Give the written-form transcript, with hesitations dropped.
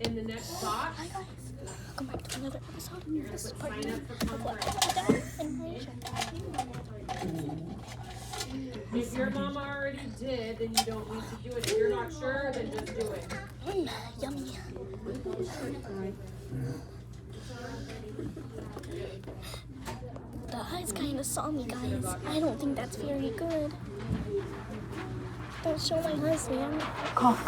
in the next box. Hi guys, welcome back to another episode. This is part Sign up for of what conference. If your mama already did, then you don't need to do it. If you're not sure, then just do it. Yummy. The eyes kind of saw me, guys. I don't think that's very good. Don't show my eyes, man. Cough.